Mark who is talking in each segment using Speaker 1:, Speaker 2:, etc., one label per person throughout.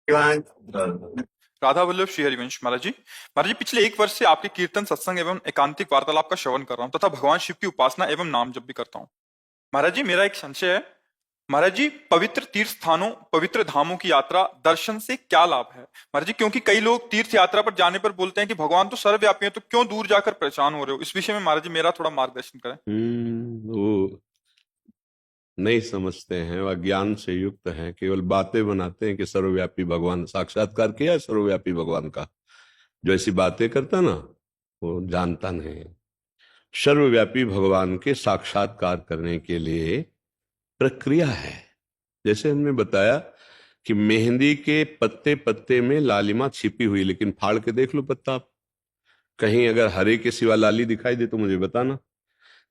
Speaker 1: राधा वल्लभ श्री हरिवंश महाराज जी पिछले 1 वर्ष से आपके कीर्तन सत्संग एवं एकांतिक वार्तालाप का श्रवण कर रहा हूँ तथा भगवान शिव की उपासना एवं नाम जप भी करता हूँ। महाराज जी मेरा एक संशय है। महाराज जी पवित्र तीर्थ स्थानों पवित्र धामों की यात्रा दर्शन से क्या लाभ है महाराज जी? क्योंकि कई लोग तीर्थ यात्रा पर जाने पर बोलते हैं कि भगवान तो सर्वव्यापी है, तो क्यों दूर जाकर परेशान हो रहे हो? इस विषय में महाराज जी मेरा थोड़ा मार्गदर्शन करें।
Speaker 2: वो नहीं समझते हैं, वह ज्ञान से युक्त हैं, केवल बातें बनाते हैं कि सर्वव्यापी भगवान। साक्षात्कार किया है सर्वव्यापी भगवान का? जो ऐसी बातें करता ना वो जानता नहीं। सर्वव्यापी भगवान के साक्षात्कार करने के लिए प्रक्रिया है। जैसे हमने बताया कि मेहंदी के पत्ते पत्ते में लालिमा छिपी हुई, लेकिन फाड़ के देख लो पत्ता, कहीं अगर हरे के सिवा लाली दिखाई दे तो मुझे बताना।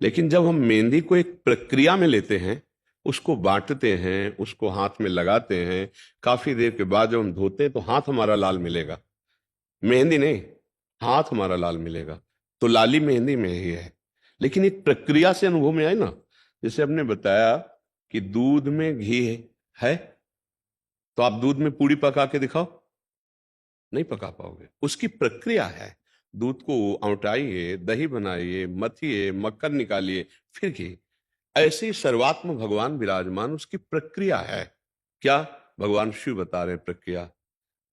Speaker 2: लेकिन जब हम मेहंदी को एक प्रक्रिया में लेते हैं, उसको बांटते हैं, उसको हाथ में लगाते हैं, काफी देर के बाद जब हम धोते हैं तो हाथ हमारा लाल मिलेगा, मेहंदी नहीं, हाथ हमारा लाल मिलेगा। तो लाली मेहंदी में ही है, लेकिन एक प्रक्रिया से अनुभव में आए ना। जैसे हमने बताया कि दूध में घी है, तो आप दूध में पूड़ी पका के दिखाओ, नहीं पका पाओगे। उसकी प्रक्रिया है। दूध को औटाइए, दही बनाइए, मथिए, मक्खन निकालिए, फिर घी। ऐसे ही सर्वात्म भगवान विराजमान, उसकी प्रक्रिया है। क्या भगवान शिव बता रहे प्रक्रिया?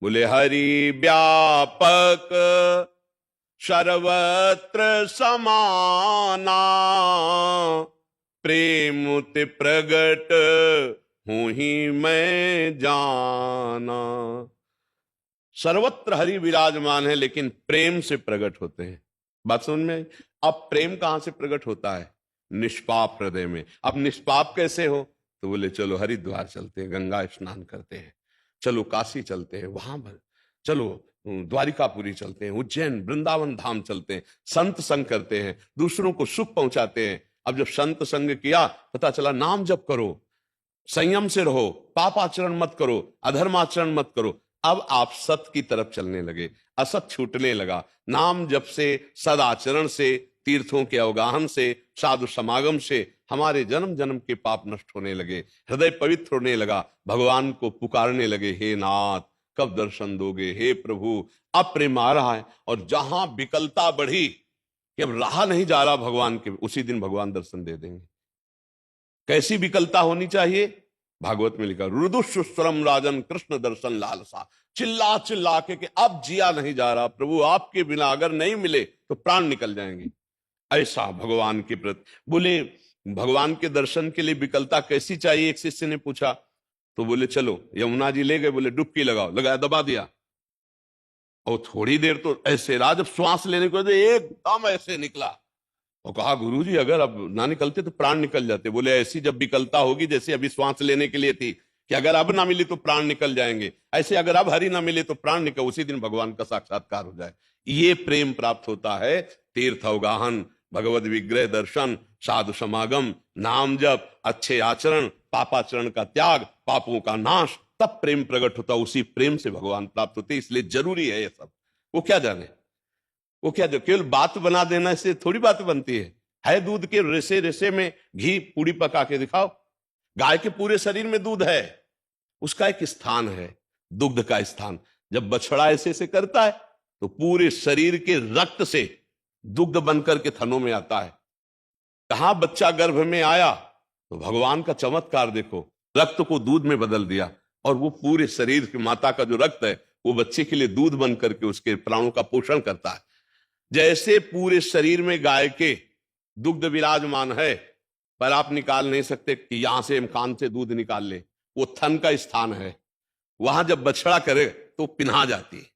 Speaker 2: बोले हरि व्यापक सर्वत्र समाना, प्रेम ते प्रगट हूं ही मैं जाना। सर्वत्र हरि विराजमान है, लेकिन प्रेम से प्रकट होते हैं। बात समझ में आई? अब प्रेम कहां से प्रकट होता है? निष्पाप हृदय में। अब निष्पाप कैसे हो? तो बोले चलो हरिद्वार चलते हैं, गंगा स्नान करते हैं, चलो काशी चलते हैं, वहां चलो द्वारिकापुरी चलते हैं, उज्जैन वृंदावन धाम चलते हैं, संत संग करते हैं, दूसरों को सुख पहुंचाते हैं। अब जब संत संग किया, पता चला नाम जप करो, संयम से रहो, पापाचरण मत करो, अधर्माचरण मत करो। अब आप सत की तरफ चलने लगे, असत छूटने लगा। नाम जप से, सदाचरण से, तीर्थों के अवगाहन से, साधु समागम से हमारे जन्म जन्म के पाप नष्ट होने लगे, हृदय पवित्र होने लगा। भगवान को पुकारने लगे, हे नाथ कब दर्शन दोगे, हे प्रभु। अब प्रेम आ रहा है, और जहां विकलता बढ़ी कि अब रहा नहीं जा रहा भगवान के, उसी दिन भगवान दर्शन दे देंगे। कैसी विकलता होनी चाहिए? भागवत में लिखा, रुदुष्वरम राजन कृष्ण दर्शन लालसा। चिल्ला चिल्ला के कि अब जिया नहीं जा रहा प्रभु, आपके बिना अगर नहीं मिले तो प्राण निकल जाएंगे। ऐसा भगवान के प्रति। बोले भगवान के दर्शन के लिए विकलता कैसी चाहिए? एक शिष्य ने पूछा, तो बोले चलो यमुना जी ले गए, बोले डुबकी लगाओ, लगाया, दबा दिया, और थोड़ी देर तो ऐसे रहा, जब श्वास लेने को एकदम ऐसे निकला, और कहा गुरुजी अगर अब ना निकलते तो प्राण निकल जाते। बोले ऐसी जब विकलता होगी जैसे अभी श्वास लेने के लिए थी कि अगर अब ना मिली तो प्राण निकल जाएंगे, ऐसे अगर अब हरि ना मिले तो प्राण निकल, उसी दिन भगवान का साक्षात्कार हो जाए। ये प्रेम प्राप्त होता है। तीर्थ अवगाहन, भगवद विग्रह दर्शन, साधु समागम, नाम जप, अच्छे आचरण, पापाचरण का त्याग, पापों का नाश, तब प्रेम प्रकट होता। उसी प्रेम से भगवान प्राप्त होते, इसलिए जरूरी है ये सब। वो क्या जाने, वो क्या जो केवल बात बना देना से थोड़ी बात बनती है दूध के रेसे रेसे में घी पूड़ी पका के दिखाओ। गाय के पूरे शरीर में दूध है, उसका एक स्थान है, दुग्ध का स्थान। जब बछड़ा ऐसे से करता है तो पूरे शरीर के रक्त से दुग्ध बनकर के थनों में आता है। कहां बच्चा गर्भ में आया तो भगवान का चमत्कार देखो, रक्त को दूध में बदल दिया, और वो पूरे शरीर की माता का जो रक्त है वो बच्चे के लिए दूध बन करके उसके प्राणों का पोषण करता है। जैसे पूरे शरीर में गाय के दुग्ध विराजमान है, पर आप निकाल नहीं सकते कि यहां से हम कान से दूध निकाल ले, वो थन का स्थान है। वहां जब बछड़ा करे तो पिन्हा जाती है,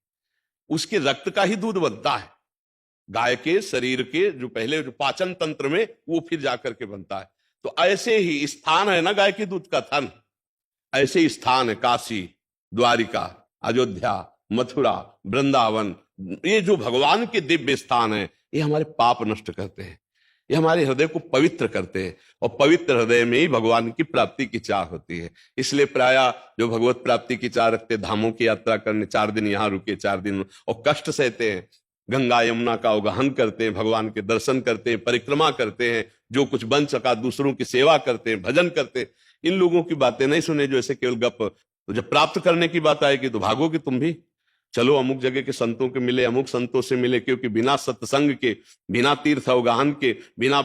Speaker 2: उसके रक्त का ही दूध बनता है। गाय के शरीर के जो पहले जो पाचन तंत्र में, वो फिर जाकर के बनता है। तो ऐसे ही स्थान है ना गाय के दूध का थन, ऐसे ही स्थान है काशी, द्वारिका, अयोध्या, मथुरा, वृंदावन। ये जो भगवान के दिव्य स्थान है, ये हमारे पाप नष्ट करते हैं, ये हमारे हृदय को पवित्र करते हैं, और पवित्र हृदय में ही भगवान की प्राप्ति की चाह होती है। इसलिए प्राय जो भगवत प्राप्ति की चाह रखते, धामों की यात्रा करने 4 दिन यहां रुके, 4 दिन और कष्ट सहते हैं, गंगा यमुना का अवगाहन करते हैं, भगवान के दर्शन करते हैं, परिक्रमा करते हैं, जो कुछ बन सका दूसरों की सेवा करते हैं, भजन करते हैं। इन लोगों की बातें नहीं सुने जो ऐसे केवल गप तो जब प्राप्त करने की बात आएगी तो भागोगे तुम भी। चलो अमुक जगह के संतों के मिले, अमुक संतों से मिले, क्योंकि बिना सत्संग के, बिना तीर्थ अवगाहन के, बिना